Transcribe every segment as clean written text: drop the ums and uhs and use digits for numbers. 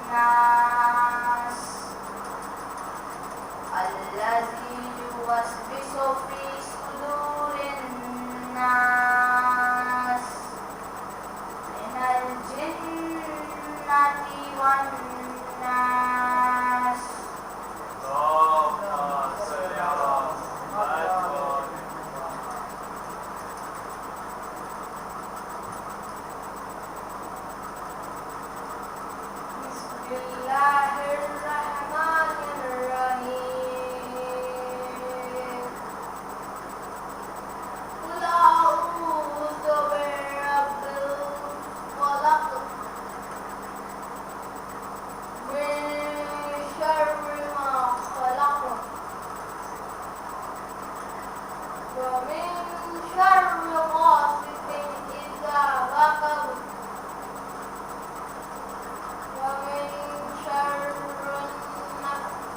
الخناس الذي يوسوس في صدور الناس من الجنة والناس. بسم الله الرحمن الرحيم. قل أعوذ برب الفلق من شر ما خلق ومن شر غاسق إذا وقب ومن شر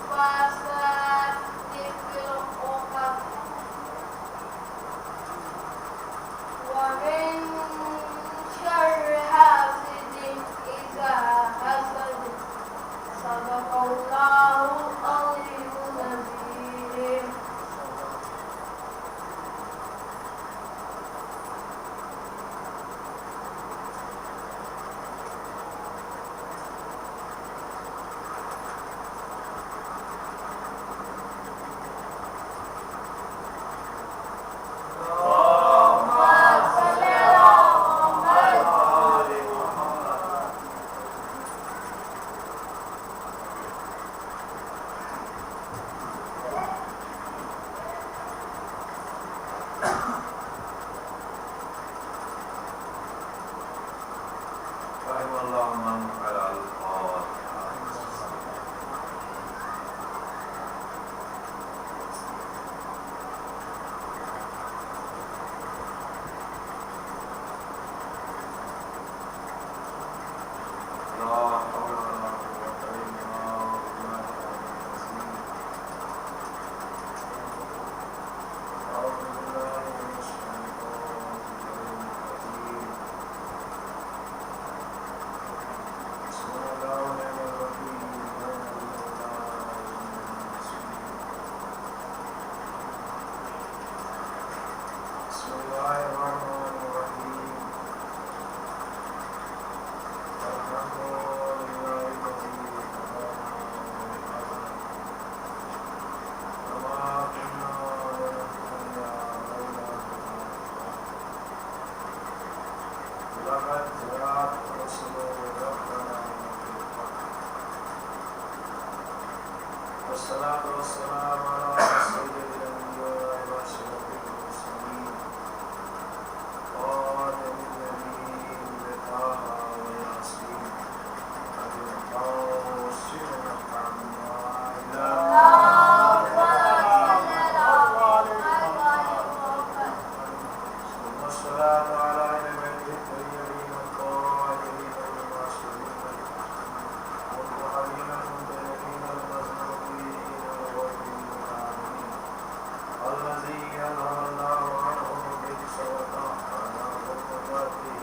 النفاثات في العقد ومن شر حاسد إذا حسد. صدق الله العظيم العظيم. رحم الله من على الفاتحة. لا حول ولا قوة إلا بالله العظيم. أعوذ بالله من الشيطان الرجيم. بسم الله الرحمن الرحيم. بسم الله الرحمن الرحيم. الحمد لله الذي هدانا وما كنا لنهتدي لولا أن هدانا لقد جاءت رسل ربنا بالحق. والصلاة والسلام على سيد الأنبياء وأشرف المرسلين خاتم النبيين طه وياسين أبي القاسم محمد. ثم الصلاة على أهل بيته الطيبين الطاهرين المعصومين والمطهرين المنتهين المزمومين والغيبين العالمين الذين أنهى الله عنهم الرجس وطهر حرماته.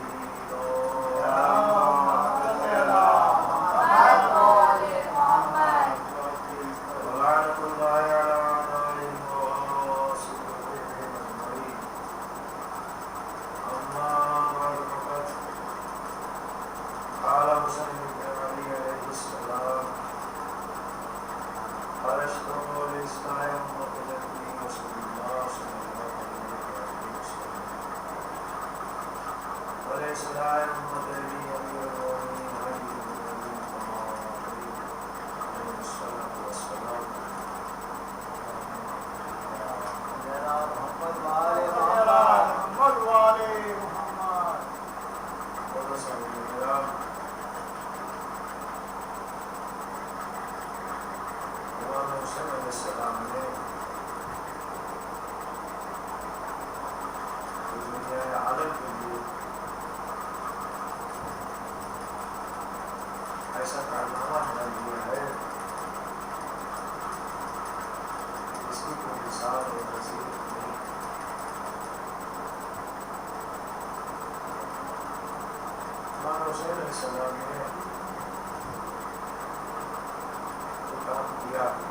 ولعنة الله على أعدائهم وصدورهم أجمعين. أما بعد فقد قال حسين بن علي عليه السلام: أرسطو لإصلاح أمة نبي رسول الله صلى الله عليه وسلم ولإصلاح أمة نبي أمير المؤمنين علي بن أبي طالب عليه الصلاة والسلام. قدس الإله امام حسین علیہ السلام نے دنیا عالم کے لیے ایسا کارنامہ بنا دیا ہے جس کی کوئی مثال اور نظیر نہیں. امام حسین علیہ السلام کیا کریں؟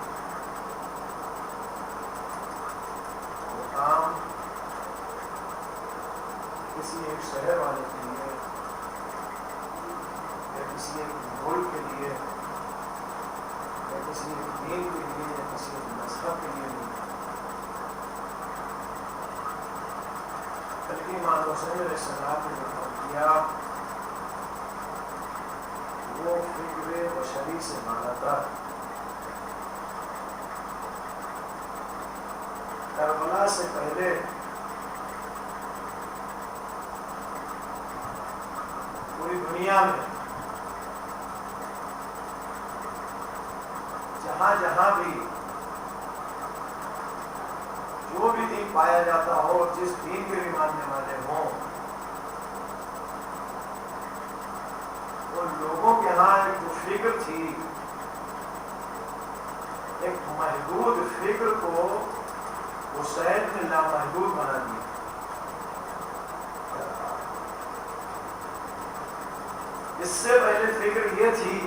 وہ کام کسی ایک شہر والے کے لیے یا کسی ایک ملک کے لیے یا کسی ایک دین کے لیے یا کسی ایک مذہب کے لیے نہیں، بلکہ امام حسین علیہ السلام نے جو کام کیا وہ فکر بشری سے مانا تھا۔ کربلا سے پہلے پوری دنیا میں جہاں جہاں بھی جو بھی دین پایا جاتا ہو، جس دین کے بھی ماننے والے ہوں، ان لوگوں کے ہاں ایک جو فکر تھی، ایک محدود فکر کو حسین نے لامحدود بنا دیا۔ اس سے پہلے فکر یہ تھی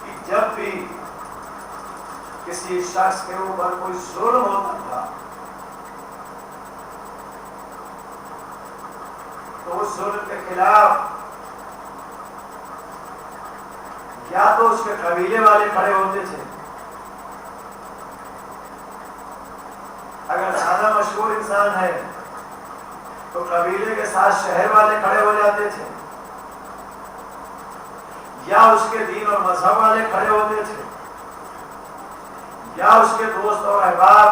کہ جب بھی کسی شخص کے اوپر کوئی ظلم ہوتا تھا تو اس ظلم کے خلاف یا تو اس کے قبیلے والے کھڑے ہوتے تھے، اگر زیادہ مشہور انسان ہے تو قبیلے کے ساتھ شہر والے کھڑے ہو جاتے تھے، یا اس کے دین اور مذہب والے کھڑے ہوتے تھے، یا اس کے دوست اور احباب۔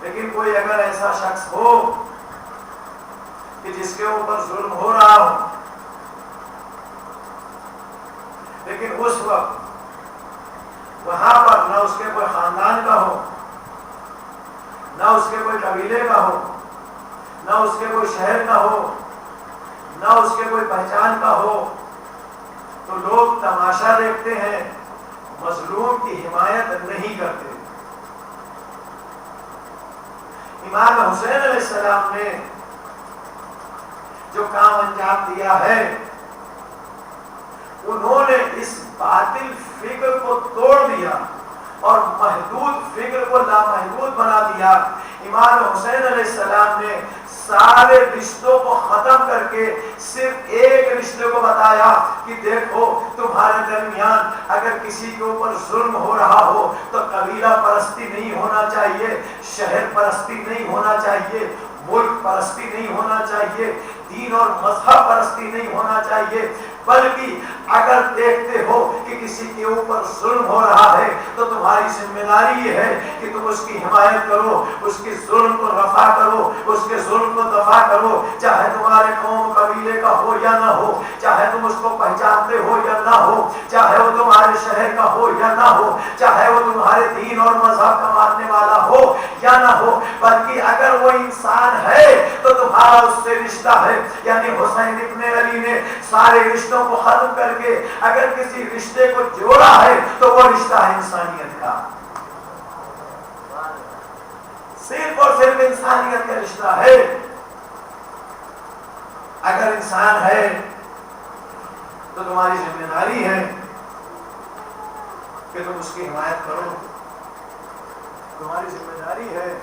لیکن کوئی اگر ایسا شخص ہو کہ جس کے اوپر ظلم ہو رہا ہو، لیکن اس وقت وہاں پر نہ اس کے کوئی خاندان کا ہو، نہ اس کے کوئی قبیلے کا ہو، نہ اس کے کوئی شہر کا ہو، نہ اس کے کوئی پہچان کا ہو، تو لوگ تماشا دیکھتے ہیں، مظلوم کی حمایت نہیں کرتے۔ امام حسین علیہ السلام نے جو کام انجام دیا ہے، انہوں نے اس باطل فکر کو توڑ دیا اور محدود فکر کو لامحدود بنا دیا۔ امام حسین علیہ السلام نے سارے رشتوں کو ختم کر کے صرف ایک رشتے کو بتایا کہ دیکھو تمہارے درمیان اگر کسی کے اوپر ظلم ہو رہا ہو تو قبیلہ پرستی نہیں ہونا چاہیے، شہر پرستی نہیں ہونا چاہیے، ملک پرستی نہیں ہونا چاہیے، دین اور مذہب پرستی نہیں ہونا چاہیے، بلکہ اگر دیکھتے ہو کہ کسی کے اوپر ظلم ہو رہا ہے تو تمہاری ذمہ داری یہ ہے کہ تم اس کی حمایت کرو، اس کی ظلم کو رفع کرو، اس کے ظلم کو دفع کرو، چاہے تمہارے قوم قبیلے کا ہو یا نہ ہو، چاہے تم اس کو پہچانتے ہو یا نہ ہو، چاہے وہ تمہارے شہر کا ہو یا نہ ہو، چاہے وہ تمہارے دین اور مذہب کا ماننے والا ہو یا نہ ہو، بلکہ اگر وہ انسان ہے تو تمہارا اس سے رشتہ ہے۔ یعنی حسین ابن علی نے سارے رشتوں کو ختم کر کے اگر کسی رشتے کو جوڑا ہے تو وہ رشتہ ہے انسانیت کا، صرف اور صرف انسانیت کا رشتہ ہے۔ اگر انسان ہے تو تمہاری ذمہ داری ہے کہ تم اس کی حمایت کرو، تمہاری ذمہ داری ہے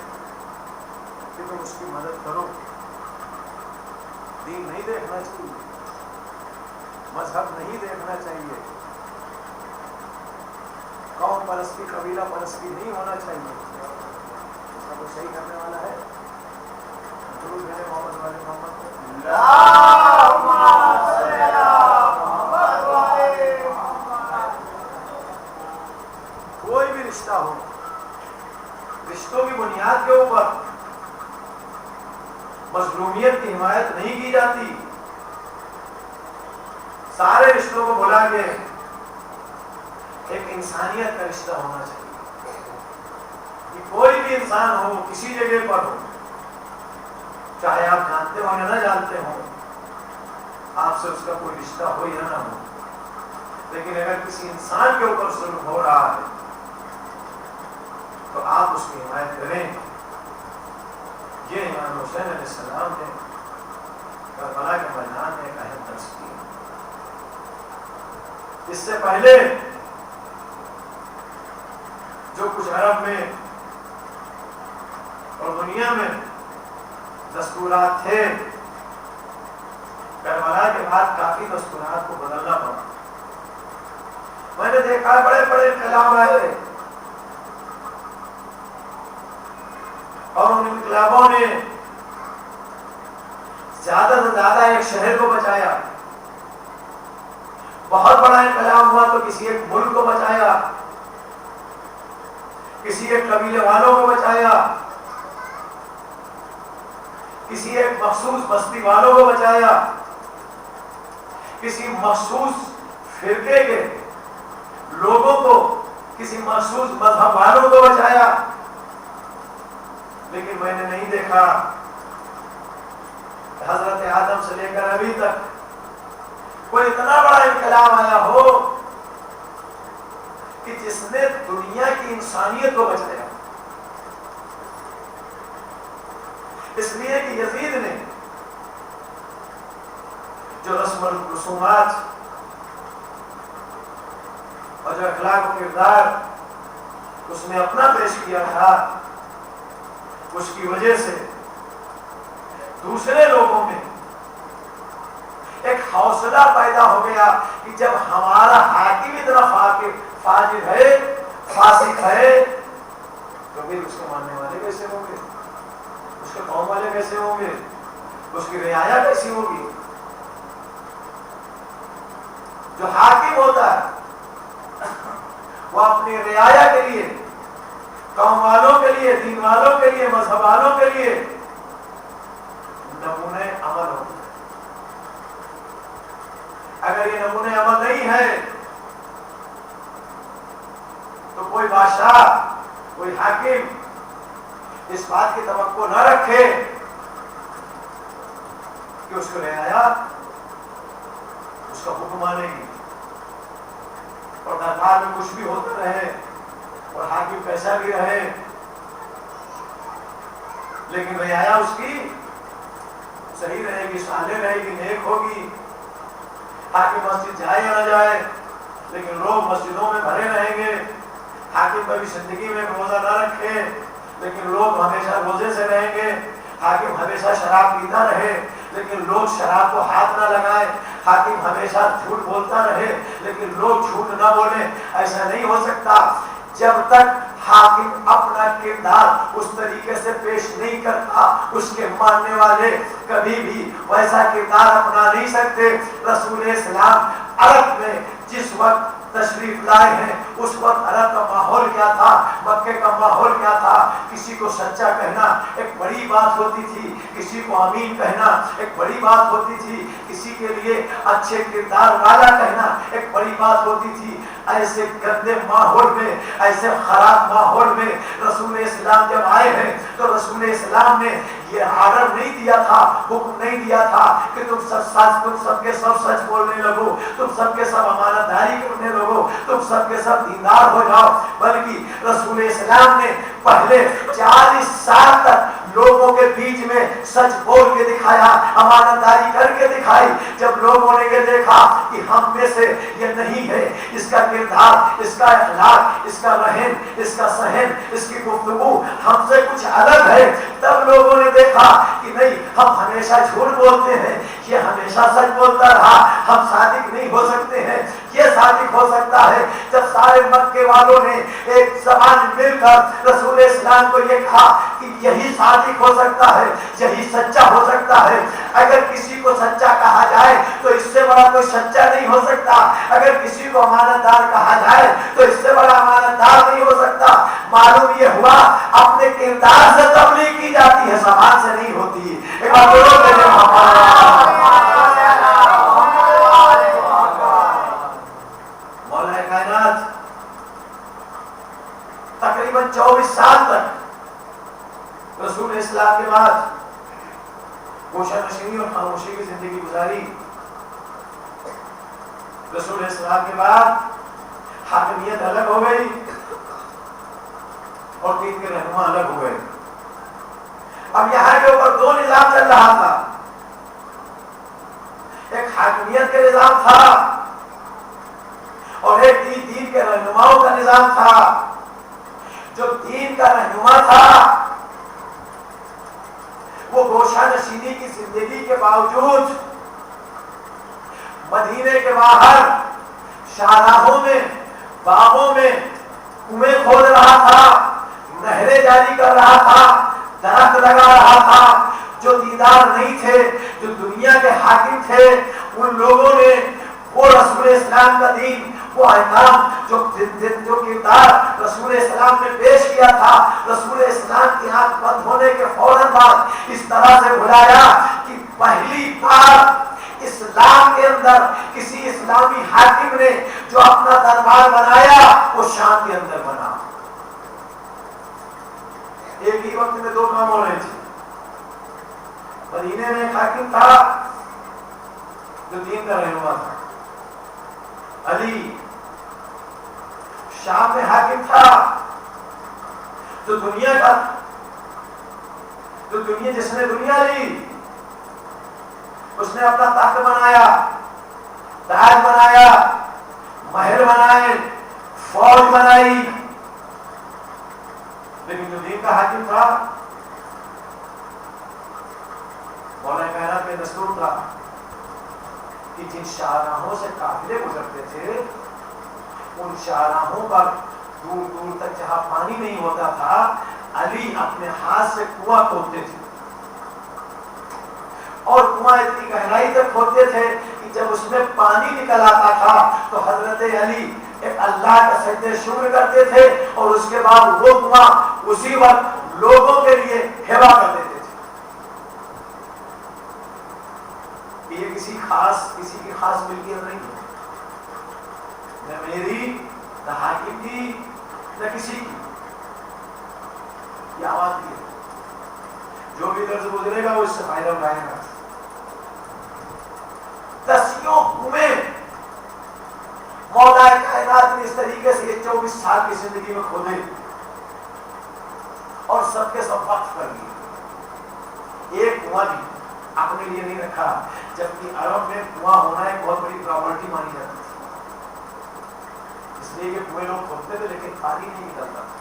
کہ تم اس کی مدد کرو۔ دین نہیں دیکھنا چاہیے، مذہب نہیں دیکھنا چاہیے، قوم پرستی قبیلہ پرستی نہیں ہونا چاہیے۔ اس کا کوئی صحیح کرنے والا ہے؟ درود ہے محمد والے محمد کوئی بھی رشتہ ہو، رشتوں کی بنیاد کے اوپر مظلومیت کی حمایت نہیں کی جاتی۔ سارے رشتوں کو بلا کے ایک انسانیت کا رشتہ ہونا چاہیے کہ کوئی بھی انسان ہو، کسی جگہ پر ہو، چاہے آپ جانتے ہو یا نہ جانتے ہو، آپ سے اس کا کوئی رشتہ ہو یا نہ ہو، لیکن اگر کسی انسان کے اوپر ظلم ہو رہا ہے تو آپ اس کی حمایت کریں۔ یہ امام حسین علیہ السلام نے کربلا کے میدان میں ایک اہم درس کیا۔ اس سے پہلے جو کچھ عرب میں اور دنیا میں دستورات تھے، کربلا کے بعد کافی دستورات کو بدلنا پڑا۔ میں نے دیکھا بڑے بڑے انقلاب آئے اور ان انقلابوں نے زیادہ سے زیادہ ایک شہر کو بچایا، بہت بڑا انقلاب ہوا تو کسی ایک ملک کو بچایا، کسی ایک قبیلے والوں کو بچایا، کسی ایک مخصوص بستی والوں کو بچایا، کسی مخصوص فرقے کے لوگوں کو، کسی مخصوص مذہب والوں کو بچایا۔ لیکن میں نے نہیں دیکھا حضرت آدم سے لے کر ابھی تک کوئی اتنا بڑا انقلاب آیا ہو کہ جس نے دنیا کی انسانیت کو بچایا۔ اس لیے کہ یزید نے جو رسم الرسومات اور جو اخلاق و کردار اس نے اپنا پیش کیا تھا، اس کی وجہ سے دوسرے لوگوں میں ایک حوصلہ پیدا ہو گیا کہ جب ہمارا حاکم اتنا فاجر ہے، فاسق ہے، تو پھر اس کے ماننے والے کیسے ہوں گے، اس کے قوم والے کیسے ہوں گے، اس کی رعایا کیسی ہوگی؟ جو حاکم ہوتا ہے وہ اپنی رعایا کے لیے، قوم والوں کے لیے، دین والوں کے لیے، مذہب والوں کے لیے نمونے عمل ہوتا ہے۔ اگر یہ نمونے عمل نہیں ہے تو کوئی بادشاہ، کوئی حاکم اس بات کی توقع نہ رکھے کہ اس کو رعایا اس کا حکم مانے گی، اور دربار میں کچھ بھی ہوتا رہے اور حاکم پیسہ بھی رہے، لیکن رعایا اس کی صحیح رہے گی، صالح رہے گی، نیک ہوگی۔ حاکم مسجد جائے یا نہ جائے لیکن لوگ مسجدوں میں بھرے رہیں گے۔ حاکم کبھی زندگی میں روزہ نہ رکھے لیکن لوگ ہمیشہ روزے سے رہیں گے۔ حاکم ہمیشہ شراب پیتا رہے لیکن لوگ شراب کو ہاتھ نہ لگائے۔ حاکم ہمیشہ جھوٹ بولتا رہے لیکن لوگ جھوٹ نہ بولیں۔ ایسا نہیں ہو سکتا جب تک حاکم اپنا کردار اس طریقے سے پیش نہیں کرتا، اس کے ماننے والے کبھی بھی ویسا کردار اپنا نہیں سکتے۔ رسول اسلام عرب میں جس وقت تشریف لائے ہیں اس وقت عرب کا ماحول کیا تھا، مکے کا ماحول کیا تھا؟ کسی کو سچا کہنا ایک بڑی بات ہوتی تھی، کسی کو امین کہنا ایک بڑی بات ہوتی تھی، کسی کے لیے اچھے کردار والا کہنا ایک بڑی بات ہوتی تھی۔ ایسے گندے ماحول میں، ایسے خراب ماحول میں رسول اسلام جب آئے ہیں تو رسول اسلام نے یہ آرڈر نہیں دیا تھا، حکم نہیں دیا تھا کہ تم سب کے سب سچ بولنے لگو، تم سب کے سب امانت داری کرنے لگو، تم سب کے سب دیندار ہو جاؤ، بلکہ رسول اسلام نے پہلے 40 سال تک لوگوں کے بیچ میں سچ بول کے دکھایا، امانت داری کر کے دکھائی۔ جب لوگوں نے یہ دیکھا کہ ہم میں سے یہ نہیں ہے، اس کا کردار، اس کا اخلاق، اس کا رہن، اس کا صحن، اس کی گفتگو ہم سے کچھ الگ ہے، تب لوگوں نے دیکھا کہ نہیں، ہم ہمیشہ جھوٹ بولتے ہیں، یہ ہمیشہ سچ بولتا رہا، ہم صادق نہیں ہو سکتے ہیں۔ یہ صادق ہو سکتا ہے جب سارے مکے والوں نے ایک زبان مل کر رسول اسلام کو یہ کہا کہ یہی صادق ہو سکتا ہے، یہی سچا ہو سکتا ہے۔ اگر کسی کو سچا کہا جائے تو اس سے بڑا کوئی سچا نہیں ہو سکتا، اگر کسی کو امانت دار کہا جائے تو اس سے بڑا امانت دار نہیں ہو سکتا۔ معلوم یہ ہوا اپنے کردار سے تبلیغ کی جاتی ہے، زبان سے نہیں ہوتی۔ ایک بار بولو میرے مولا کائنات تقریباً 24 سال تک رسول اسلام کے بعد گوشہ نشینی اور خاموشی کی زندگی گزاری۔ رسول اسلام کے بعد حاکمیت الگ ہو گئی اور دین کے رہنما الگ ہو گئے۔ اب یہاں کے اوپر دو نظام چل رہا تھا، ایک حاکمیت کا نظام تھا، اور ایک دین کے رہنماؤں کا نظام تھا. جو دین کا رہنما تھا وہ گوشہ نشینی کی زندگی کے باوجود مدینے کے باہر شاہراہوں میں باغوں میں کنویں کھود رہا تھا, نہریں جاری کر رہا تھا, درخت لگا رہا تھا. جو دیدار نہیں تھے, جو دنیا کے حاکم تھے, ان لوگوں نے وہ رسول اسلام کا دین, وہ احکام جو کردار رسول اسلام نے پیش کیا تھا, رسول اسلام کی آنکھ بند ہونے کے فوراً بعد اس طرح سے بلایا کہ پہلی بار اسلام کے اندر کسی اسلامی حاکم نے جو اپنا دربار بنایا وہ شام کے اندر بنا. ایک ہی وقت میں دو کام ہو رہے تھے. مدینے میں ایک حاکم تھا جو دین کا رہنما تھا, علی. شام میں حاکم تھا جو دنیا کا, جس نے دنیا لی, اس نے اپنا تخت بنایا, تاج بنایا, محل بنائے, فوج بنائی. لیکن جو دین کا حاکم تھا مولا کائنات میں دستور تھا کہ جن شاہراہوں سے قافلے گزرتے تھے ان شاہراہوں پر دور دور تک جہاں پانی نہیں ہوتا تھا, علی اپنے ہاتھ سے کنواں کھودتے تھے. اور کنواں اتنی گہرائی تک کھودتے تھے کہ جب اس میں پانی نکل آتا تھا تو حضرت علی ایک اللہ کا سجدہ شکر کرتے تھے اور اس کے بعد وہ کنواں اسی وقت لوگوں کے لیے ہبا کر دیتے تھے. یہ کسی کی خاص ملکیت نہیں ہے, نہ میری, نہ حاکم کی, نہ کسی کی. یہ آواز کی ہے, جو بھی ادھر سے گزرے گا وہ اس سے فائدہ اٹھائے گا. دسیوں کنویں مولا کائنات نے اس طریقے سے 24 سال کی زندگی میں کھودے اور سب کے سب وقف کر دیے. ایک کنواں بھی اپنے لیے نہیں رکھا, جبکہ عرب میں کنواں ہونا ایک بہت بڑی پراپرٹی مانی جاتی تھی. اس لیے کہ کنویں لوگ کھودتے تھے لیکن پانی نہیں نکلتا تھا.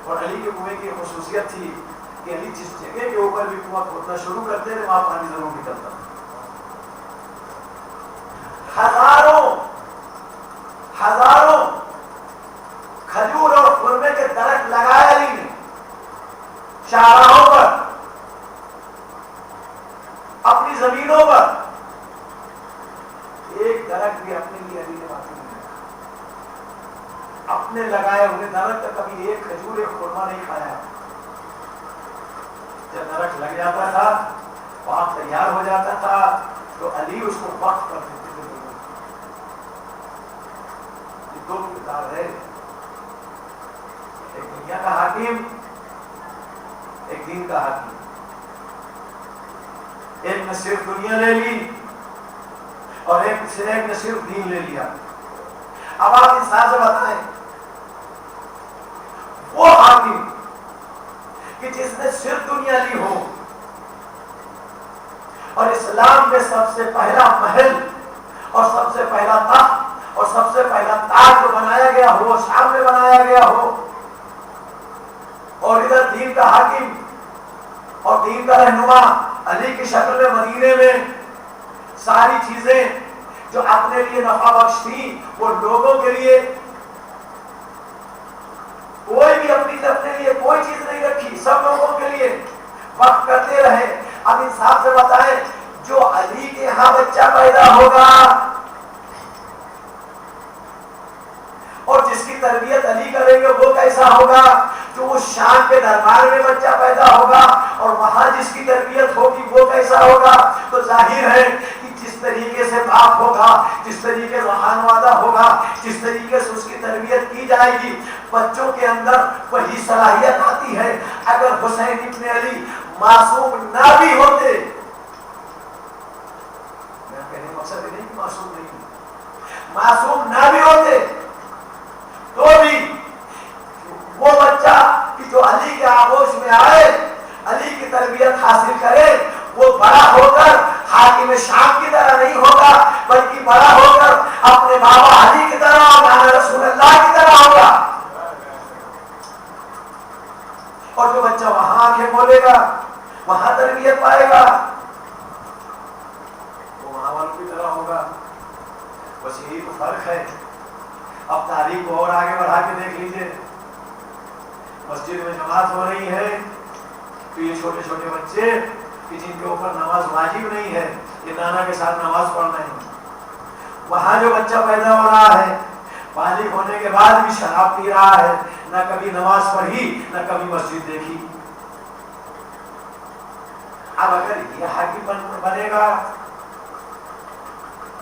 اور علی کے کنویں کی خصوصیت تھی کہ علی جس جگہ کے اوپر بھی کنواں کھودنا شروع کرتے تھے وہاں پانی ضرور نکلتا تھا. ہزاروں کھجور اور خرمے کے درخت لگائے علی نے شاہراہوں پر, اپنی زمینوں پر. ایک درخت بھی اپنے لیے علی نے باقی نہیں رکھا. اپنے لگائے ہوئے درخت کا کبھی ایک کھجور ایک خرما نہیں کھایا. جب درخت لگ جاتا تھا, باغ تیار ہو جاتا تھا, تو علی اس کو وقف کر دیتے تھے. یہ دو کتاب ہے, ایک دنیا کا حاکم, ایک دین کا حاکم. ایک نے صرف دنیا لے لی اور ایک نے صرف دین لے لیا. اب آپ انسان سے بتائیں وہ حاکم کہ جس نے صرف دنیا لی ہو اور اسلام میں سب سے پہلا محل اور سب سے پہلا تخت اور سب سے پہلا تاج جو بنایا گیا ہو شام میں بنایا گیا ہو, اور ادھر دین کا حاکم اور دین کا رہنما علی کی شکل میں مدینے میں ساری چیزیں جو اپنے لیے نفع بخش تھی وہ لوگوں کے لیے, کوئی بھی اپنے لیے کوئی چیز نہیں رکھی, سب لوگوں کے لیے وقف کرتے رہے. اب انصاف سے بتائیں, جو علی کے یہاں بچہ پیدا ہوگا اور جس کی تربیت علی کریں گے وہ کیسا ہوگا, جو اس شام کے دربار میں بچہ پیدا ہوگا اور وہاں جس کی تربیت ہوگی وہ کیسا ہوگا. تو ظاہر ہے کہ جس طریقے سے باپ ہوگا, جس طریقے سے خانوادہ ہوگا, جس طریقے سے اس کی تربیت کی جائے گی, بچوں کے اندر وہی صلاحیت آتی ہے. اگر حسین ابن علی معصوم نہ بھی ہوتے, میں کہنے مقصد نہیں کہ معصوم نہیں, معصوم نہ بھی ہوتے تو بھی وہ بچہ کہ جو علی کے آغوش میں آئے, علی کی تربیت حاصل کرے, وہ بڑا ہو کر حاکم شام کی طرح نہیں ہوگا بلکہ بڑا ہو کر اپنے بابا علی کی طرح ہوگا، رسول اللہ کی طرح ہوگا. اور جو بچہ وہاں آنکھیں کھولے گا، وہاں تربیت پائے گا، وہ وہاں والوں کی طرح ہوگا. بس یہی تو فرق ہے. اب تاریخ کو اور آگے بڑھا کے دیکھ لیجیے. مسجد میں نماز ہو رہی ہے تو یہ چھوٹے چھوٹے بچے کہ جن کے اوپر نماز واجب نہیں ہے، یہ نانا کے ساتھ نماز پڑھ رہے ہیں. وہاں جو بچہ پیدا ہو رہا ہے بالغ ہونے کے بعد بھی شراب پی رہا ہے، نہ کبھی نماز پڑھی نہ کبھی مسجد دیکھی. اب اگر یہ حاکم بنے گا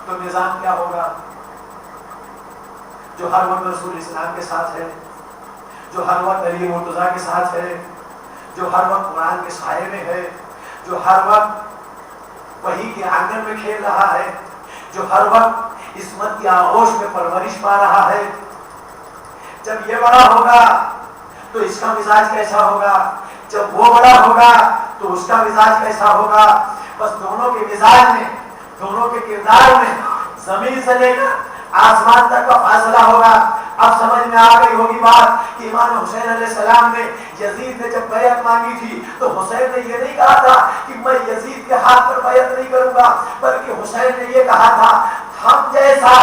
تو نظام کیا ہوگا؟ جو ہر وقت رسول اسلام کے ساتھ ہے، جو ہر وقت علی مرتضیٰ کے ساتھ ہے، جو ہر وقت قرآن کے سائے میں ہے، جو ہر وقت وحی کے آنگن میں کھیل رہا ہے، جو ہر وقت عصمت کی آغوش میں پرورش پا رہا ہے، جب یہ بڑا ہوگا تو اس کا مزاج کیسا ہوگا؟ جب وہ بڑا ہوگا تو اس کا مزاج کیسا ہوگا؟ بس دونوں کے مزاج میں، دونوں کے کردار میں زمین سے لے کر آسمان تک کا فاصلہ ہوگا. اب سمجھ میں آ گئی ہوگی بات کہ امام حسین علیہ السلام نے یزید نے جب بیعت مانگی تھی تو حسین نے یہ نہیں کہا تھا کہ میں یزید کے ہاتھ پر بیعت نہیں کروں گا، بلکہ حسین نے یہ کہا تھا ہم جیسا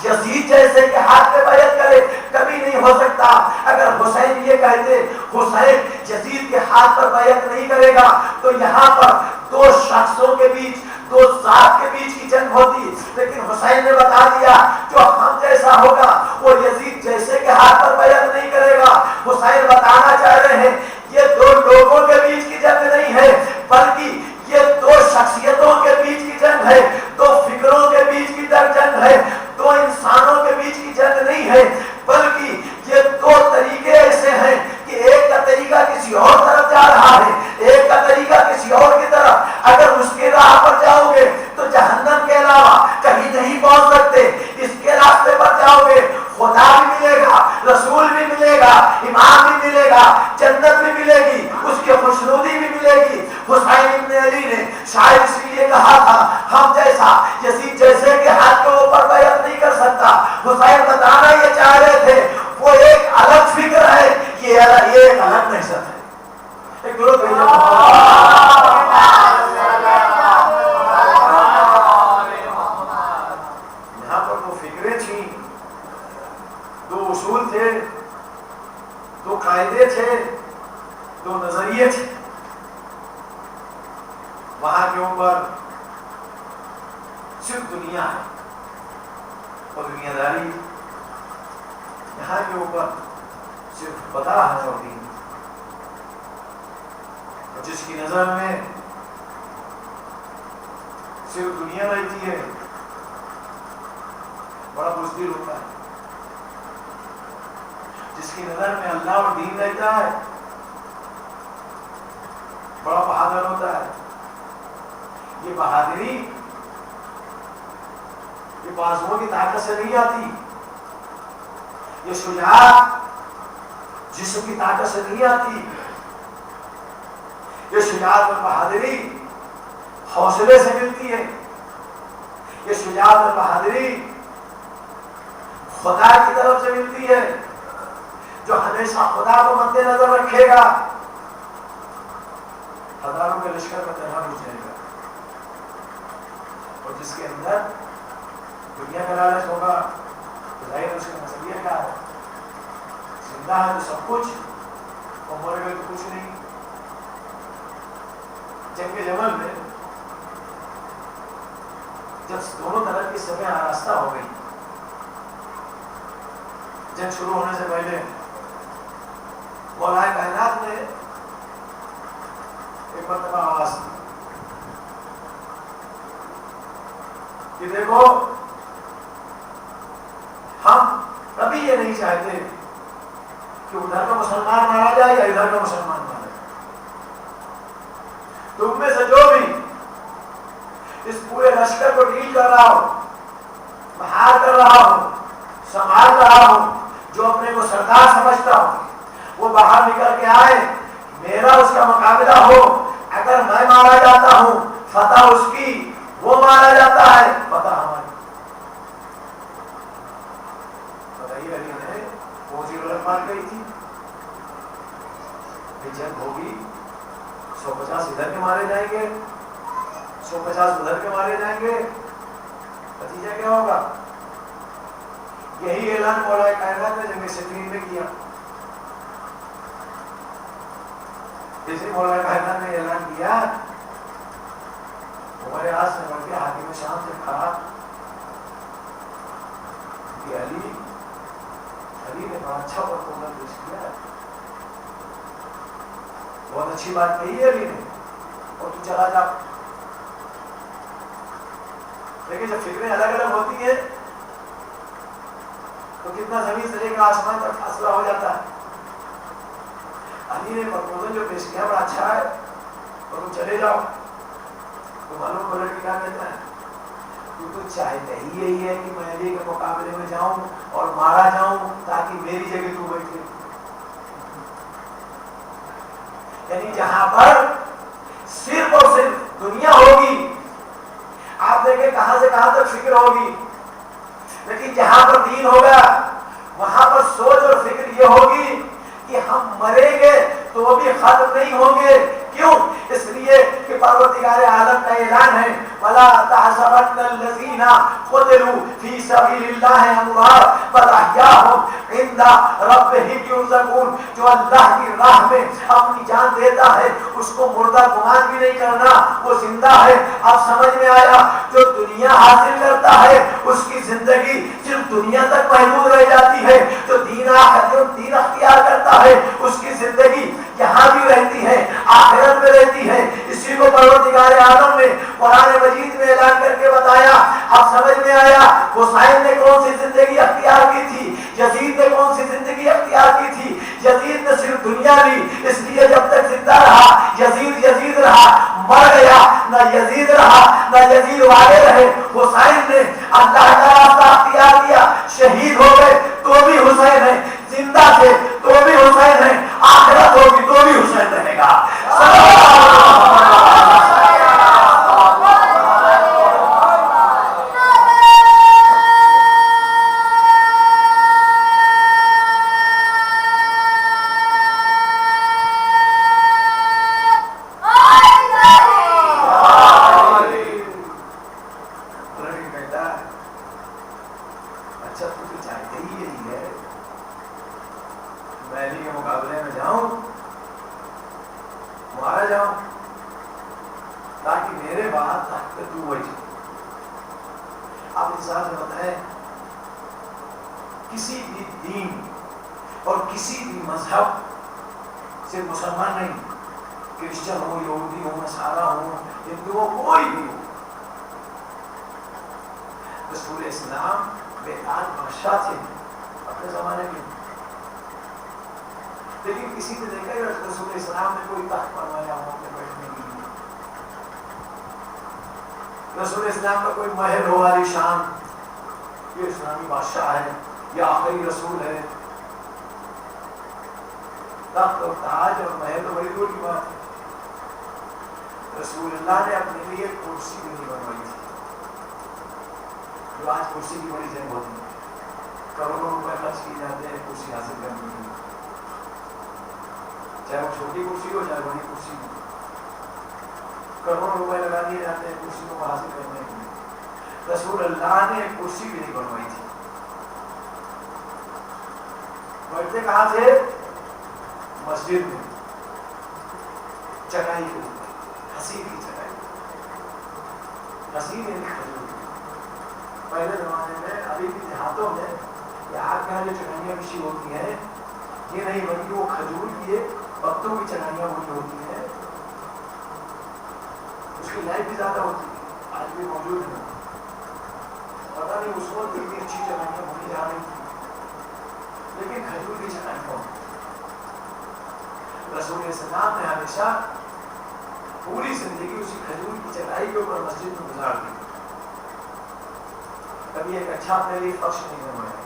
یزید جیسے کے ہاتھ پہ بیعت کرے کبھی نہیں ہو سکتا. اگر حسین یہ کہتے حسین یزید کے ہاتھ پر بیعت نہیں کرے گا تو یہاں پر دو شخصوں کے بیچ، دو ذات کے بیچ کی جنگ ہوتی. لیکن حسین نے بتا دیا جو ہم جیسا ہوگا وہ یزید جیسے کے ہاتھ پر بیعت نہیں کرے گا. حسین بتانا چاہ رہے ہیں یہ دو لوگوں کے بیچ کی جنگ نہیں ہے، بلکہ یہ دو شخصیتوں کے بیچ کی جنگ ہے، دو فکروں کے بیچ کی جنگ ہے، دو انسانوں کے بیچ کی جنگ نہیں ہے، بلکہ یہ دو طریقے ایسے ہیں کہ ایک کا طریقہ کسی اور طرف جا رہا ہے، ایک کا طریقہ کسی اور کی طرف. اگر اس کے راہ پر جاؤ گے تو جہنم کے علاوہ کہیں نہیں پہنچ سکتے. اس کے راستے پر جاؤ گے خدا بھی ملے گا، رسول بھی ملے گا، امام بھی ملے گا، جنت بھی ملے گی، اس کی خوشنودی بھی ملے گی. حسین ابن علی نے شاید اس لیے کہا تھا ہم جیسا یزید جیسے کے ہاتھ کے اوپر بیعت نہیں کر سکتا. حسین بتانا یہ چاہ رہے تھے وہ ایک الگ فکر ہے، یہ ایک الگ نحست ہے. ایک درود بھیجو. یہاں پر دو فکریں تھیں، دو اصول تھے، دو قاعدے تھے، دو نظریے تھے. وہاں کے اوپر صرف دنیا ہے اور دنیا داری، یہاں کے اوپر صرف پتہ ہے اور دین. اور جس کی نظر میں صرف دنیا رہتی ہے بڑا بزدل ہوتا ہے. جس کی نظر میں اللہ اور دین رہتا ہے بڑا بہادر ہوتا ہے. یہ بہادری یہ بازوؤں کی طاقت سے نہیں آتی، یہ شجاعت جسم کی طاقت سے نہیں آتی. یہ شجاعت اور بہادری حوصلے سے ملتی ہے. یہ شجاعت اور بہادری خدا کی طرف سے ملتی ہے جو ہمیشہ خدا کو مد نظر رکھے گا ہزاروں کے لشکر میں تنہا نہیں جائے گا. اور جس کے اندر دنیا کا لالچ ہوگا تو ظاہر اس کا نظریہ کیا ہے؟ زندہ ہے تو سب کچھ اور مرے گئے تو کچھ نہیں. جنگ جمل میں جب دونوں طرف کی سبیں آراستہ ہو گئی، جنگ شروع ہونے سے پہلے مولا کائنات نے ایک مرتبہ آواز دی کہ دیکھو ہم کبھی یہ نہیں چاہتے کہ ادھر کا مسلمان مارا جائے یا ادھر کا مسلمان مارا جائے. تم میں سے جو بھی اس پورے لشکر کو ڈیل کر رہا ہو، بہار کر رہا ہو، سنبھال رہا ہو، جو اپنے کو سردار سمجھتا ہو وہ باہر نکل کے آئے، میرا اس کا مقابلہ ہو. اگر میں مارا جاتا ہوں فتح اس کی، وہ مارا جاتا ہے فتح ہماری. مارے جائیں گے، 150 ادھر کے مارے جائیں گے، نتیجہ کیا ہوگا؟ یہی اعلان مولا کائنات نے جنگ صفین میں کیا. جیسے مولا کائنات نے اعلان کیا، ہمارے آس نے بڑھ کے حاکم شام سے کہا کہ علی نے بڑا اچھا پرفارمنس پیش کیا ہے، بہت اچھی بات کہی ہے علی نے، اور تو چلا جا. لیکن جب فکریں الگ الگ ہوتی ہیں تو کتنا زمین سے لے کر آسمان تک فاصلہ ہو جاتا ہے. علی نے پرپوزل جو پیش کیا بڑا اچھا ہے اور تم چلے جاؤ. تو معلوم کو لڑکی کیا کہتا ہے؟ تو چاہتا ہی یہی ہے کہ میں علی کے مقابلے میں جاؤں اور مارا جاؤں تاکہ میری جگہ تو بیٹھے. یعنی جہاں پر صرف اور صرف دنیا ہوگی، آپ دیکھیں کہاں سے کہاں تک فکر ہوگی، لیکن جہاں پر دین ہوگا وہاں پر سوچ اور فکر یہ ہوگی کہ ہم مریں گے تو وہ بھی ختم نہیں ہوں گے. کیوں؟ اس لیے کہ پروردگار عالم کا اعلان ہے وَلَا تَحْسَبَنَّ الَّذِينَ قُتِلُوا فِي سَبِيلِ اللَّهِ أَمْوَاتٌ بَلْ أَحْيَاءٌ عِندَ رَبِّهِمْ يُرْزَقُونَ. جو اللہ کی راہ میں اپنی جان دیتا ہے اس کو مردہ گمان بھی نہیں کرنا، وہ زندہ ہے. اب سمجھ میں آیا؟ جو دنیا حاصل کرتا ہے اس کی زندگی صرف دنیا تک محدود رہ جاتی ہے. جو دین اختیار کرتا ہے اس کی زندگی یہاں بھی رہتی ہے، آخرت میں رہتی ہے. اسی کو پروردگار عالم نے قرآن مجید میں اعلان کر کے بتایا. اب سمجھ میں آیا حسین نے کون سی زندگی اختیار کی تھی، یزید نے کون سی زندگی اختیار کی تھی. یزید نے صرف دنیا لی، اس لیے جب تک زندہ رہا یزید رہا، مر گیا نہ یزید رہا نہ یزید والے رہے. حسین نے اللہ کا راستہ اختیار کیا، شہید ہو گئے تو بھی حسین ہے، زندہ تھے تو بھی حسین ہے، آخرت ہوگی تو بھی حسین رہے گا. رسول اسلام کا کوئی مہر ہو والی شان، یہ اسلامی بادشاہ ہے یا آخری رسول ہے. تخت اور تاج اور مہر تو بڑی دور کی بات ہے. رسول اللہ نے اپنے لیے کرسی بھی نہیں بنوائی تھی. جو آج کرسی کی بڑی جنگ ہوتی ہے، کروڑوں روپے خرچ کیے جاتے ہیں کرسی حاصل کرنے کے لیے، چاہے وہ چھوٹی کرسی ہو چاہے بڑی کرسی ہو. کروڑوں روپے لگا دیے جاتے ہیں کرسی کو حاصل کرنے کے لیے. رسول اللہ نے کرسی بھی نہیں بنوائی تھی. بیٹھتے کہاں تھے؟ مسجد میں، چٹائی کے اوپر، حسین کی چٹائی. حسین یعنی کھجور. پہلے زمانے میں ابھی بھی دیہاتوں میں آگ میں جو چٹائیاں بچھی ہوتی ہیں یہ نہیں بلکہ وہ کھجور کی پتوں کی چٹائیاں بنی ہوتی ہیں. اس کی لائف بھی زیادہ ہوتی ہے، آج بھی موجود ہے. پتا نہیں اس وقت اتنی اچھی چٹائیاں بنی جا رہی تھی، لیکن کھجور کی چٹائیاں. رسول اسلام نے ہمیشہ پوری زندگی اسی کھجور کی چٹائی کے اوپر مسجد میں گزار دی. کبھی ایک اچھا اپنے لیے فرش نہیں بنوایا،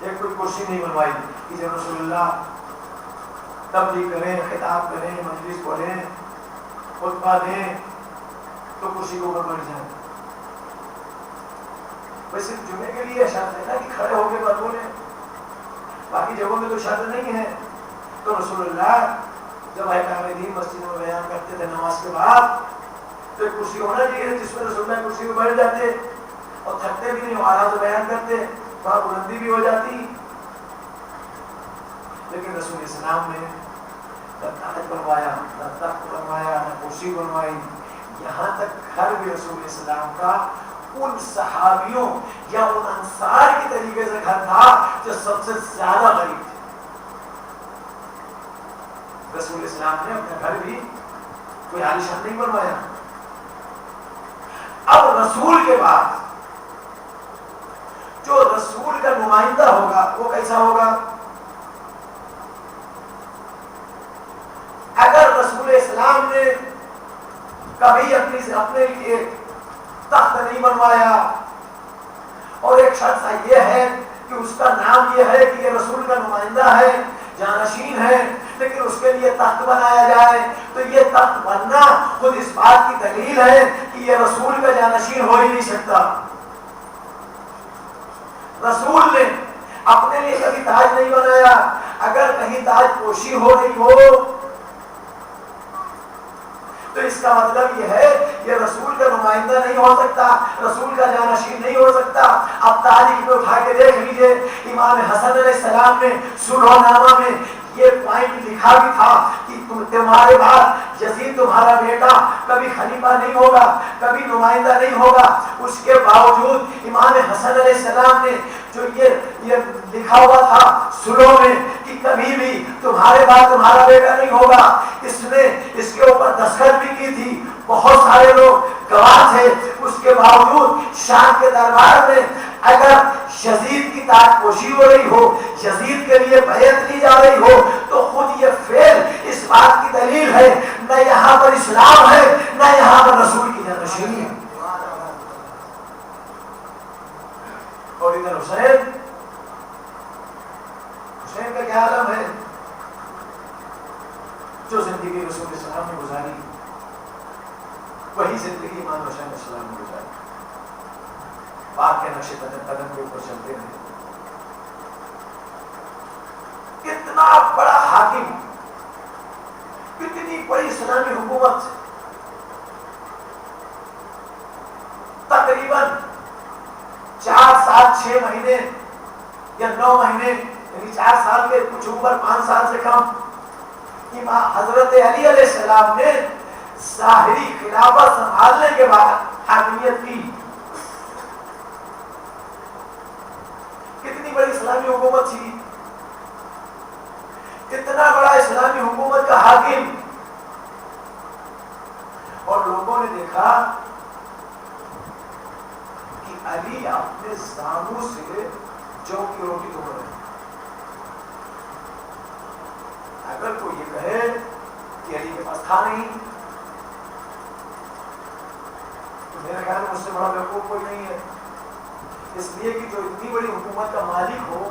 ایک کوئی کرسی نہیں بنوائی کہ جب رسول اللہ تبلیغ کریں، خطاب کریں، مجلس پڑھیں، خطبہ دیں تو کرسی کو اوپر بیٹھ جائیں. ویسے جمعے کے لیے شرط ہے نا کہ کھڑے ہو کے بات بولیں، باقی جگہوں میں تو شرط نہیں ہے. تو رسول اللہ جب احکام مسجدوں میں بیان کرتے تھے نماز کے بعد تو ایک کرسی ہونا چاہیے جس میں رسول اللہ کرسی پہ بیٹھ جاتے اور تھکتے بھی نہیں، آرام سے بیان کرتے، تھوڑا بلندی بھی ہو جاتی. لیکن رسول اسلام نے نہ تاج بنوایا، نہ تخت بنوایا، نہ کرسی بنوائی. یہاں تک گھر بھی رسول اسلام کا ان صحابیوں یا ان انصار کے طریقے سے گھر تھا جو سب سے زیادہ غریب تھے. رسول اسلام نے اپنا گھر بھی کوئی عالیشان نہیں بنوایا. اب رسول کے بعد جو رسول کا نمائندہ ہوگا وہ کیسا ہوگا؟ اگر رسول اسلام نے کبھی اپنے لیے تخت نہیں بنوایا اور ایک شخص یہ ہے کہ اس کا نام یہ ہے کہ یہ رسول کا نمائندہ ہے، جانشین ہے، لیکن اس کے لیے تخت بنایا جائے تو یہ تخت بننا خود اس بات کی دلیل ہے کہ یہ رسول کا جانشین ہو ہی نہیں سکتا. رسول نے اپنے لیے کبھی تاج نہیں بنایا. اگر کہیں تاج پوشی ہو رہی ہو تو اس کا مطلب یہ ہے یہ رسول کا نمائندہ نہیں ہو سکتا، رسول کا جانشین نہیں ہو سکتا. اب تاریخ میں اٹھا کے دیکھ لیجئے، امام حسن علیہ السلام نے صلح نامہ میں یہ پوائنٹ لکھا بھی تھا کہ تمہارے بعد یزید تمہارا بیٹا کبھی خلیفہ نہیں ہوگا، کبھی نمائندہ نہیں ہوگا. اس کے باوجود امام حسن علیہ السلام نے جو یہ لکھا ہوا تھا صلح میں کہ کبھی بھی تمہارے بعد تمہارا بیٹا نہیں ہوگا، اس نے اس کے اوپر دستخط بھی کی تھی. بہت سارے لوگ گواہ تھے. اس کے باوجود شام کے دربار میں اگر یزید کی تاج پوشی ہو رہی ہو، یزید کے لیے بیعت لی جا رہی ہو تو خود یہ فعل اس بات کی دلیل ہے نہ یہاں پر اسلام ہے نہ یہاں پر رسول کی جانشینی ہے. اور ادھر حسین کا کیا عالم ہے؟ جو زندگی رسول السلام نے گزاری وہی زندگی امام حسین علیہ السلام نے گزاری. باپ کے نقش قدم کے اوپر چلتے رہے. کتنا بڑا حاکم، کتنی بڑی اسلامی حکومت، تقریباً 4 سال 6 مہینے یا 9 مہینے یعنی 4 سال کے کچھ اوپر 5 سال سے کم حضرت علی علیہ السلام نے ظاہری خلافت سنبھالنے کے بعد حاکمیت کی. کتنی بڑی اسلامی حکومت تھی، اتنا بڑا اسلامی حکومت کا حاکم. اور لوگوں نے دیکھا کہ علی اپنے زانوں سے جو کی روٹی توڑ رہے ہیں. اگر کوئی یہ کہے کہ علی کے پاس تھا نہیں تو میرا خیال میں اس سے بڑا بیوقوف کوئی نہیں ہے. اس لیے کہ جو اتنی بڑی حکومت کا مالک ہو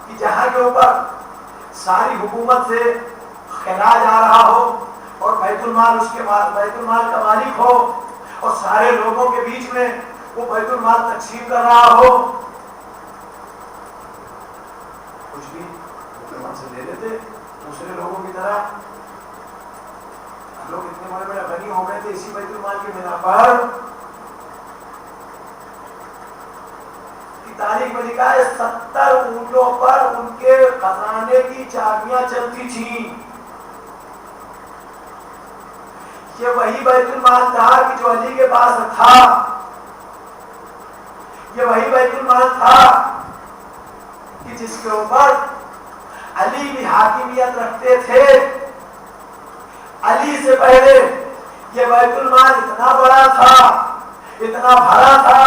کہ جہاں کے اوپر ساری حکومت سے خلا جا رہا ہو اور بیت المال اس کے بعد بیت المال کا مالک ہو اور سارے لوگوں کے بیچ میں وہ بیت المال تقسیم کر رہا ہو، کچھ بھی بیت المال سے لے لیتے دوسرے لوگوں کی طرح. لوگ اتنے بڑے بڑے غنی ہو گئے تھے اسی بیت المال کی بنا پر. تاریخ میں لکھا ہے 70 اونٹوں پر ان کے خزانے کی چابیاں چلتی تھیں. یہ وہی بیت المال تھا کہ جو علی کے پاس تھا، یہ وہی بیت المال تھا کہ جس کے اوپر علی بھی حاکمیت رکھتے تھے. علی سے پہلے یہ بیت المال اتنا بڑا تھا، اتنا بھرا تھا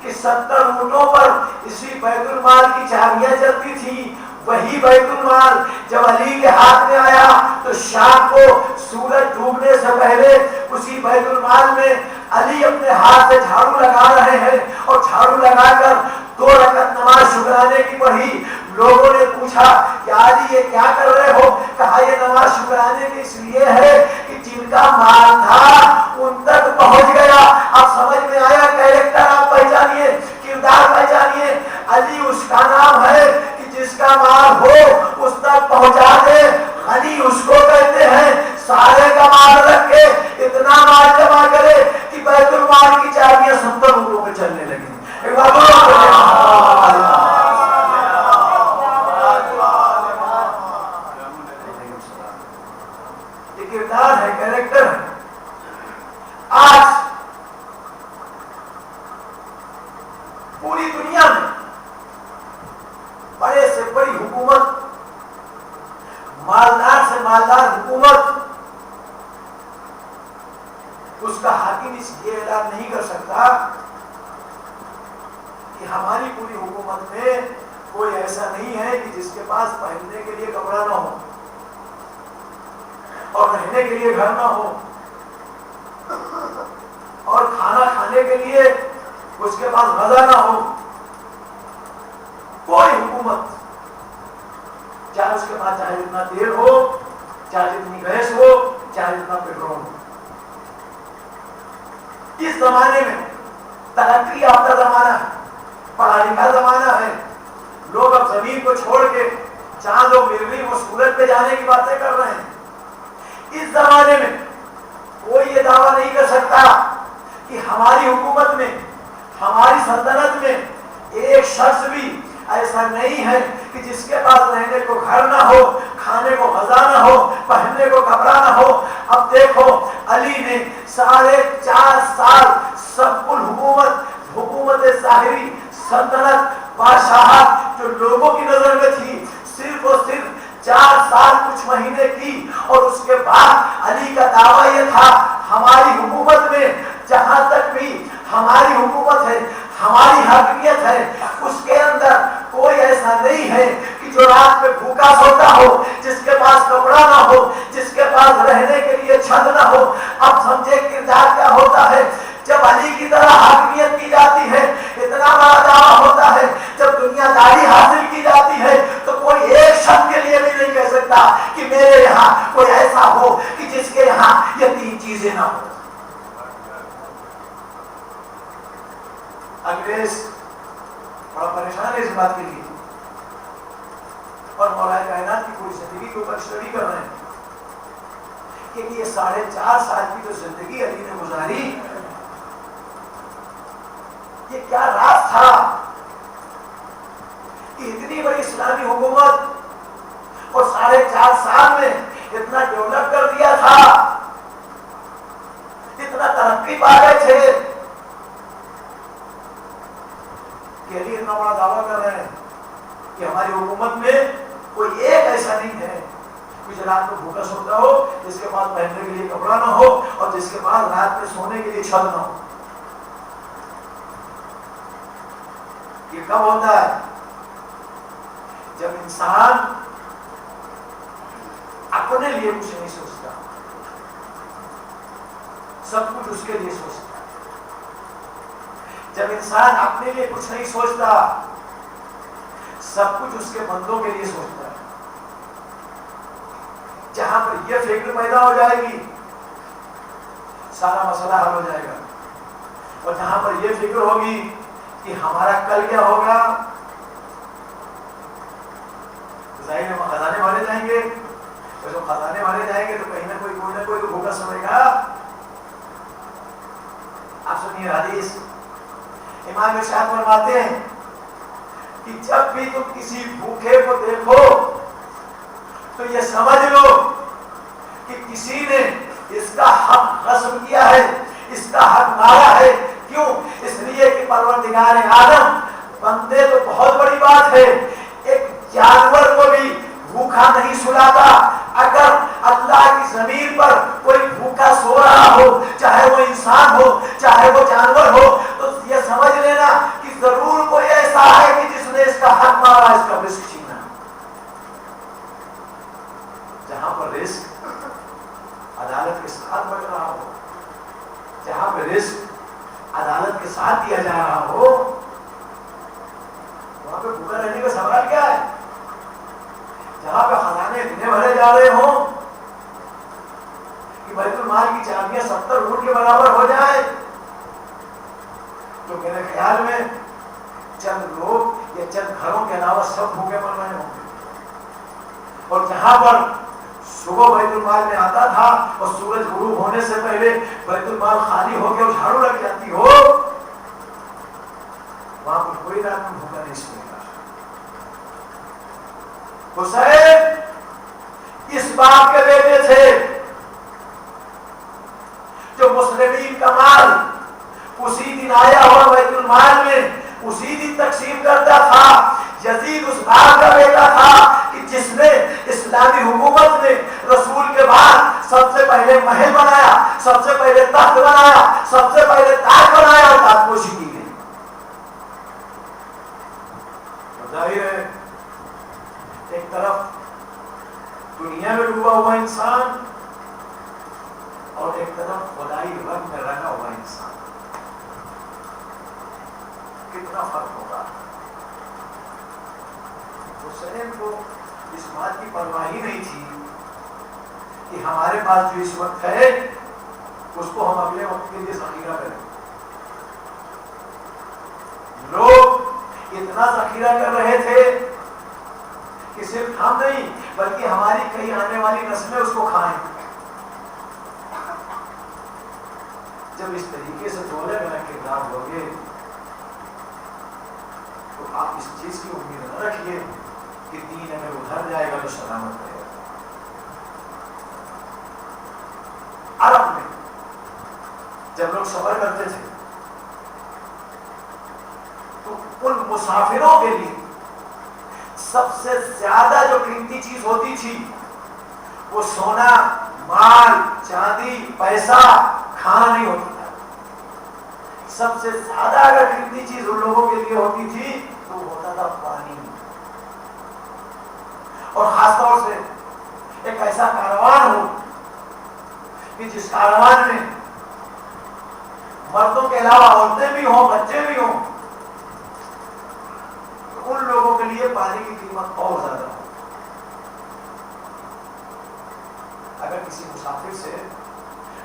کہ 70 اونٹوں پر اسی بیت المال کی چابیاں چلتی تھی. وہی بیت المال جب علی کے ہاتھ میں آیا تو شام کو سورج ڈوبنے سے پہلے اسی بیت المال میں علی اپنے ہاتھ سے جھاڑو لگا رہے ہیں اور جھاڑو لگا کر 2 رکعت نماز شکرانے کی پڑھی. لوگوں نے پوچھا کہ علی یہ کیا کر رہے ہو؟ کہا یہ نماز شکرانے کی اس لیے ہے کہ جن کا مال تھا ان تک پہنچ گیا. اب سمجھ میں آیا کیریکٹر آپ پہچانیے، کردار پہچانیے. علی اس کا نام ہے کہ جس کا مال ہو اس تک پہنچا دے، غنی اس کو کہتے ہیں سارے کا مال رکھ کے اتنا مال جمع کرے کہ بیت المال کی چابیاں 70 روپوں پہ چلنے لگیں۔ ایک بار یہ کردار ہے، کریکٹر ہے۔ آج پوری دنیا میں بڑے سے بڑی حکومت، مالدار سے مالدار حکومت، اس کا حاکم یہ اعلان نہیں کر سکتا کہ ہماری پوری حکومت میں کوئی ایسا نہیں ہے کہ جس کے پاس پہننے کے لیے کپڑا نہ ہو اور رہنے کے لیے گھر نہ ہو اور کھانا کھانے کے لیے اس کے پاس غذا نہ ہو۔ کوئی حکومت، چاہے اس کے پاس چاہے جتنا تیل ہو، چاہے جتنی گیس ہو، چاہے جتنا پیٹرول ہو۔ اس زمانے میں ترقی یافتہ زمانہ ہے، پڑھا لکھا زمانہ ہے، لوگ اب زمین کو چھوڑ کے چاند و مریخ و سورج پہ جانے کی باتیں کر رہے ہیں۔ اس زمانے میں کوئی یہ دعویٰ نہیں کر سکتا کہ ہماری حکومت میں، ہماری سلطنت میں ایک شخص بھی ایسا نہیں ہے کہ جس کے پاس رہنے کو گھر نہ ہو، کھانے کو غذا نہ ہو، پہننے کو کپڑا نہ ہو۔ اب دیکھو علی نے 4.5 سال سب کل حکومت ظاہری، سلطنت، بادشاہت جو لوگوں کی نظر میں تھی، صرف اور صرف 4 سال کچھ مہینے کی، اور اس کے بعد علی کا دعویٰ یہ تھا ہماری حکومت میں، جہاں تک بھی ہماری حکومت ہے، ہماری حاکمیت ہے، اس کے اندر کوئی ایسا نہیں ہے کہ جو رات میں بھوکا سوتا ہو، جس کے پاس کپڑا نہ ہو، جس کے پاس رہنے کے لیے چھت نہ ہو۔ اب سمجھے کردار کیا ہوتا ہے جب علی کی طرح حاکمیت کی جاتی ہے، اتنا بڑا دعویٰ ہوتا ہے، جب دنیا داری حاصل کی جاتی ہے تو کوئی ایک شخص کے لیے بھی نہیں کہہ سکتا کہ میرے یہاں کوئی ایسا ہو کہ جس کے یہاں یہ 3 چیزیں نہ ہو۔ انگریز بڑا پریشان ہے اس بات کے لیے، اور مولا کائنات کی پوری زندگی کے اوپر اسٹڈی کر رہے ہیں کہ یہ 4.5 سال کی جو زندگی علی نے گزاری، یہ کیا راز تھا کہ اتنی بڑی اسلامی حکومت اور 4.5 سال میں اتنا ڈیولپ کر دیا تھا، اتنا ترقی پا گئے تھے کہ علی اتنا بڑا دعویٰ کر رہے ہیں کہ ہماری حکومت میں کوئی ایک ایسا نہیں ہے کہ رات کو بھوکا سوتا ہو، جس کے پاس پہننے کے لیے کپڑا نہ ہو اور جس کے پاس رات میں سونے کے لیے چھت نہ ہو۔ یہ کب ہوتا ہے؟ جب انسان اپنے لیے کچھ نہیں سوچتا، سب کچھ اس کے لیے سوچتا ہے۔ جب انسان اپنے لیے کچھ نہیں سوچتا، سب کچھ اس کے بندوں کے لیے سوچتا ہے۔ جہاں پر یہ فکر پیدا ہو جائے گی، سارا مسئلہ حل ہو جائے گا، اور جہاں پر یہ فکر ہوگی کہ ہمارا کل کیا ہوگا، ظاہر ہے خزانے مارے جائیں گے، اور جب خزانے مارے جائیں گے تو کہیں نہ کوئی تو بھوکا سوئے گا۔ آپ سنیے حدیث، امام ارشاد فرماتے ہیں کہ جب بھی تم کسی بھوکے کو دیکھو تو یہ سمجھ لو کہ کسی نے اس کا حق غصب کیا ہے، اس کا حق مارا ہے۔ کیوں؟ اس لیے کہ پروردگار عالم، بندے تو بہت بڑی بات ہے، ایک جانور کو بھی بھوکا نہیں سلاتا۔ اگر اللہ کی زمین پر کوئی بھوکا سو رہا ہو، چاہے وہ انسان ہو چاہے وہ جانور ہو، تو یہ سمجھ لینا کہ ضرور کوئی ایسا ہے کہ جس نے اس کا حق مارا، اس کا رزق چھینا۔ جہاں پر رزق عدالت کے ساتھ بڑھ رہا ہو، جہاں پہ رزق عدالت کے ساتھ دیا جا رہا ہو، وہاں پہ بھوکا رہنے کا سوال کیا ہے؟ جہاں پہ خزانے اتنے بھرے جا رہے ہوں کہ بیت المال کی چابیاں 70 اونٹ کے برابر ہو جائے، تو میرے خیال میں چند لوگ یا چند گھروں کے علاوہ سب بھوکے مر رہے ہوں گے. اور جہاں پر صبح بیت المال میں آتا تھا اور سورج غروب ہونے سے پہلے بیت المال خالی ہو کے جھاڑو لگ جاتی ہو, وہاں پر کوئی رات میں بھوکا نہیں سوئے گا. حسین اس باپ کے بیٹے تھے جو مسلمین کا مال اسی دن آیا ہوا بیت المال میں اسی دن تقسیم کرتا تھا. یزید اس باپ کا بیٹا تھا کہ جس نے اسلامی حکومت میں رسول کے بعد سب سے پہلے محل بنایا, سب سے پہلے تخت بنایا, سب سے پہلے تاج بنایا اور تاجپوشی کی گئی. ظاہر ہے ایک طرف دنیا میں ڈوبا ہوا انسان اور ایک طرف خدائی رنگ میں رنگا ہوا انسان, کتنا فرق ہوگا. حسین کو اس بات کی پرواہ ہی نہیں تھی کہ ہمارے پاس جو اس وقت ہے اس کو ہم اگلے وقت کے لیے ذخیرہ کریں. لوگ اتنا ذخیرہ کر رہے تھے کہ صرف ہم نہیں بلکہ ہماری کئی آنے والی نسلیں اس کو کھائیں. جب اس طریقے سے تولے میرا کردار ہوگے تو آپ اس چیز کی امید نہ رکھیے کہ دین اگر ادھر جائے گا تو سلامت رہے گا. عرب میں جب لوگ سفر کرتے تھے تو ان مسافروں کے لیے سب سے زیادہ جو قیمتی چیز ہوتی تھی وہ سونا, مال, چاندی, پیسہ, کھانا نہیں ہوتا تھا. سب سے زیادہ اگر قیمتی چیز ان لوگوں کے لیے ہوتی تھی تو وہ ہوتا تھا پانی. اور خاص طور سے ایک ایسا کاروان ہو کہ جس کاروان میں مردوں کے علاوہ عورتیں بھی ہوں, بچے بھی ہوں, تو ان لوگوں کے لیے پانی کی قیمت اور زیادہ ہو. اگر کسی مسافر سے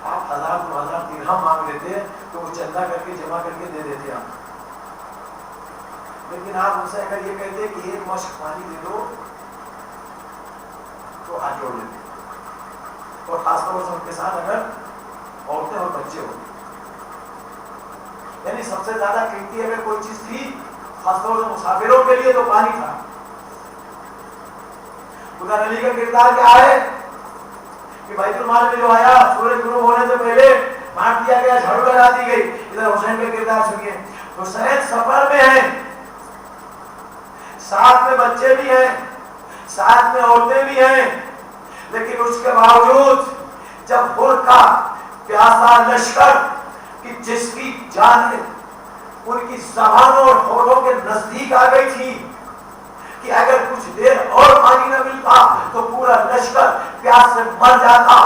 آپ 1000-2000 درہم مانگ لیتے تو وہ چندہ کر کے جمع کر کے دے دیتے آپ. لیکن آپ ان سے اگر یہ کہتے کہ ایک مشق پانی دے دو تو ہاتھ جوڑ لیتے. اور خاص طور سے ان کے ساتھ اگر عورتیں اور بچے ہوتے, یعنی سب سے زیادہ قیمتی اگر کوئی چیز تھی خاص طور سے مسافروں کے لیے تو پانی تھا. خدا نبی کا کردار کیا ہے کہ بیت المال میں جو آیا سورج غروب ہونے سے پہلے بانٹ دیا گیا, جھاڑو لگا دی گئی. ادھر حسین کا کردار سنیے. حسین سفر میں ہیں, ساتھ میں بچے بھی ہیں, ساتھ میں عورتیں بھی ہیں, لیکن اس کے باوجود جب برقع پیاسا لشکر کہ جس کی جان ان کی زبانوں اور ہونٹوں کے نزدیک آ گئی تھی کہ اگر کچھ دیر اور پانی نہ ملتا تو پورا لشکر پیاس سے مر جاتا,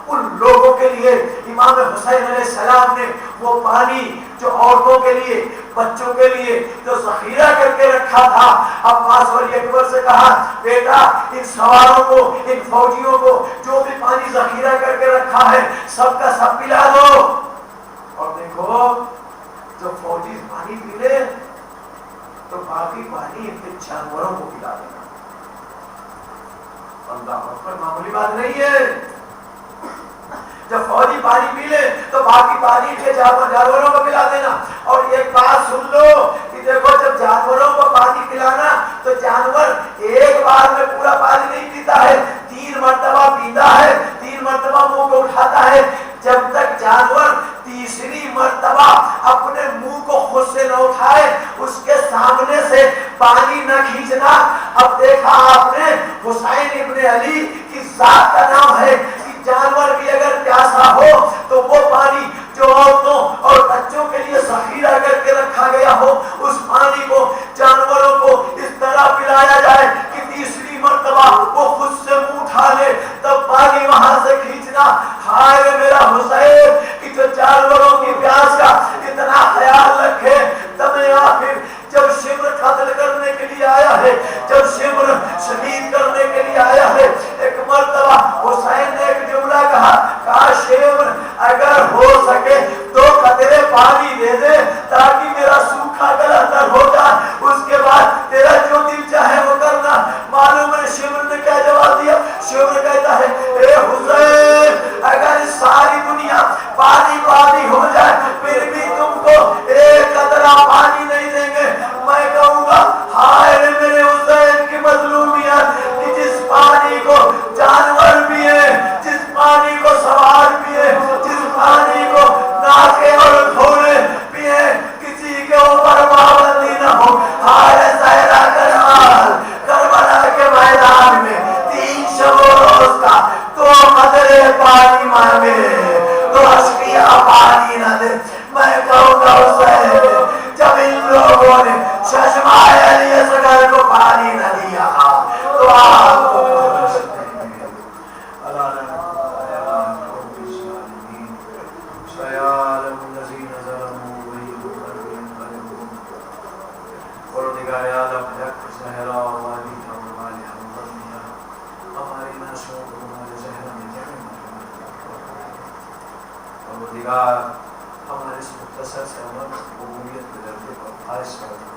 ان لوگوں کے لیے امام حسین علیہ السلام نے وہ پانی جو عورتوں کے لیے, بچوں کے لیے جو ذخیرہ کر کے رکھا تھا, عباس ولی اکبر سے کہا بیٹا ان سواروں کو, ان فوجیوں کو جو بھی پانی ذخیرہ کر کے رکھا ہے سب کا سب پلا دو. اور دیکھو جب فوجی پانی پی لے تو باقی پانی ان کے جانوروں کو پلا دینا. اللہ اکبر, معمولی بات نہیں ہے. جب فوجی پانی پی لے تو باقی پانی کے جانوروں کو پلا دینا. اور ایک بات سن لو کہ دیکھو جب جانوروں کو پانی پلانا تو جانور ایک بار میں پورا پانی نہیں پیتا ہے, 3 مرتبہ پیتا ہے, 3 مرتبہ منہ کو اٹھاتا ہے. جب تک جانور تیسری مرتبہ اپنے منہ کو خود سے نہ اٹھائے اس کے سامنے سے پانی نہ کھینچنا. اب دیکھا آپ نے حسین ابن علی کی ذات کا نام ہے کہ جانور بھی اگر پیاسا ہو تو وہ پانی جو عورتوں اور بچوں کے لیے ذخیرہ کر کے رکھا گیا ہو اس پانی کو جانوروں کو اس طرح پلایا جائے کہ تیسری مرتبہ وہ خود سے منہ اٹھا لے تب پانی وہاں سے کھینچنا. ہائے میرا حسین کہ جو جانوروں کی پیاس کا اتنا خیال رکھے. تب آخر جب شمر قتل کرنے کے لیے آیا ہے, جب شمر شہید کرنے کے لیے آیا ہے, ایک مرتبہ حسین نے ایک جملہ کہا, کاش شمر اگر ہو سکے 2 قطرے پانی دے دے تاکہ میرا سوکھا بھوکا تر ہو جا، اس کے بعد تیرا جو دل چاہے وہ کرنا. معلوم ہے شمر نے کیا جواب دیا؟ شمر کہتا ہے اے حسین اگر ساری دنیا پانی پانی ہو جائے پھر بھی تم کو ایک قطرہ پانی نہیں دیں گے. میں کہوں گا ہائے میرے حسین کی مظلومیت کہ جس پانی کو جانور پیے، جس پانی کو سوار پیے، جس پانی کو ناکے اور گھوڑے پیے، کسی کے اوپر پابندی نہ ہو. ہائے زہرا کربلا کے میدان میں 3 شب و روز کا 2 قطرے پانی مانگے تو اشقیا پانی نہ دے. میں کہوں گا حسین جب ان لوگوں نے چشمائے علی اصغر کو پانی نہ دیا تو آپ کو ہمارے اس مختصر سے عمل قبولیت کے درجے پر خواہش کرتے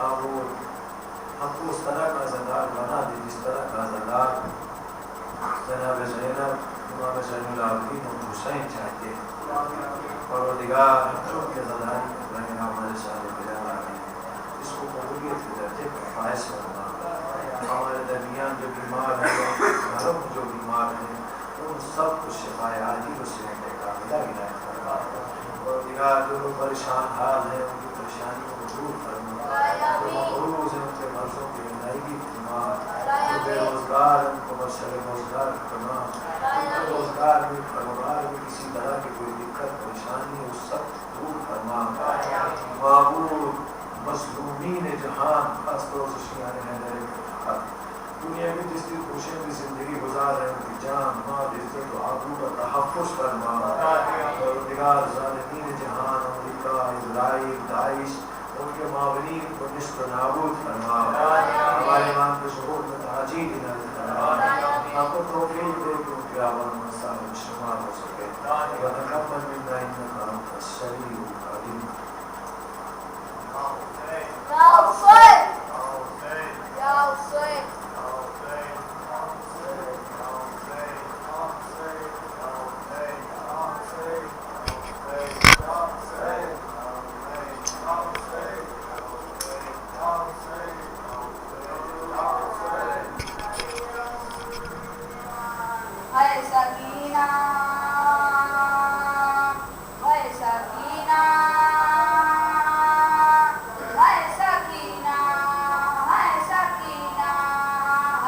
اب وہ ہم کو اس طرح کا عزادار بنا دے جس طرح کا عزادار جناب زینب امام زین العابدین اور حسین چاہتے پروردگار ہم کے عزاداری رہنا ہمارے سارے بجانا ہے. اس کو قبولیت کے درجے پر خواہش کرنا. ہمارے درمیان جو بیمار ہیں گھروں جو بیمار ہیں ان سب کو شفائے عاجل و صحت کاملہ عنایت فرما. اور دیگر جو لوگ پریشان حال ہیں ان کی پریشانیوں کو دور فرما. جو مقروض ہیں ان کے مرضوں کی ادائیگی فرما. جو بے روزگار ان کو مسئلہ روزگار فرما. جو روزگار میں کاروبار میں کسی طرح کی کوئی دقت پریشانی اس سب دور فرما. معبود مظلومین جہان خاص طور سے شیعہ حیدر دنیا میں جس کی خوشی میں زندگی گزار رہے ہیں جان مال عزت و آبرو کا تحفظ فرما. پروردگار ظالمین جہان امریکہ اسرائیل داعش ان کے معاونین کو نشت و نابود فرما. ہمارے ایمان کے ظہور میں تاجیل عنایت فرما. ہم کو توفیق دے کہ ان کے آبان مسائل شمار ہو سکے. وَتَقَبَّلْ مِنَّا إِنَّكَ أَنْتَ السَّمِيعُ الْعَلِيمُ.